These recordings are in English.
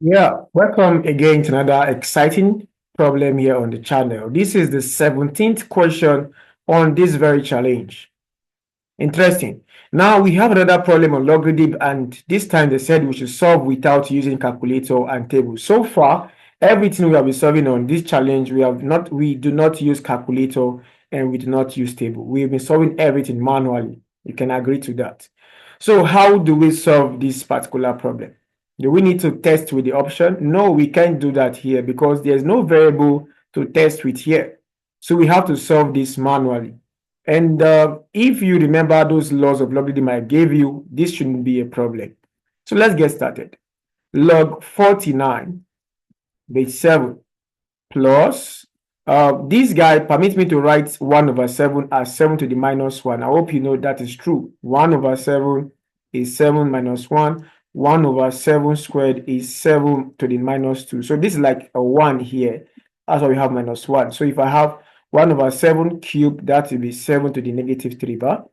Yeah, welcome again to another exciting problem here on the channel. This is the 17th question on this very challenge. Interesting. Now we have another problem on logarithm, and this time they said we should solve without using calculator and table. So far, everything we have been solving on this challenge, we do not use calculator and we do not use table. We have been solving everything manually. You can agree to that. So how do we solve this particular problem? Do we need to test with the option? No, we can't do that here because there's no variable to test with here. So we have to solve this manually. And if you remember those laws of logarithm I gave you, this shouldn't be a problem. So let's get started. Log 49 base 7 plus, this guy permits me to write 1 over 7 as 7 to the minus 1. I hope you know that is true. 1 over 7 is 7 minus 1. 1 over 7 squared is 7 to the minus 2. So this is like a 1 here. That's why we have minus 1. So if I have 1 over 7 cubed, that will be 7 to the negative 3 bar.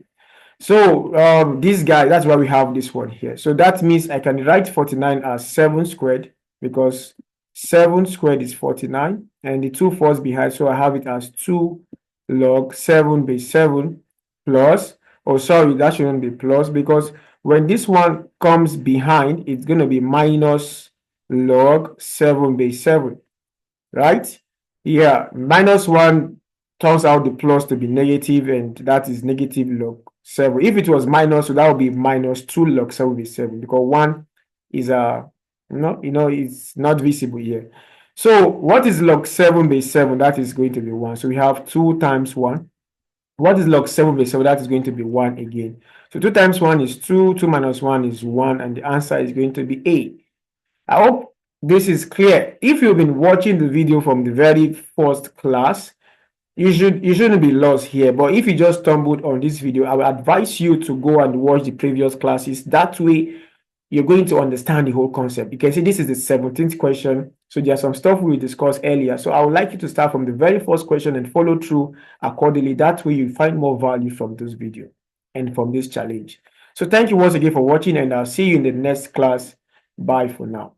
So this guy, that's why we have this one here. So that means I can write 49 as 7 squared because 7 squared is 49 and the 2 falls behind. So I have it as 2 log 7 base 7 plus, oh sorry, that shouldn't be plus because when this one comes behind, it's going to be minus log 7 base 7, right? Yeah, minus 1 turns out the plus to be negative, and that is negative log 7. If it was minus, so that would be minus 2 log 7 base 7 because 1 is it's not visible here. So what is log 7 base 7? That is going to be 1. So we have 2 times 1. What is log 7 base 7? That is going to be 1 again. So 2 times 1 is 2, 2 minus 1 is 1, and the answer is going to be A. I hope this is clear. If you've been watching the video from the very first class, you shouldn't be lost here. But if you just stumbled on this video, I would advise you to go and watch the previous classes. That way, you're going to understand the whole concept. You can see this is the 17th question. So there's some stuff we discussed earlier. So I would like you to start from the very first question and follow through accordingly. That way you find more value from this video and from this challenge. So thank you once again for watching, and I'll see you in the next class. Bye for now.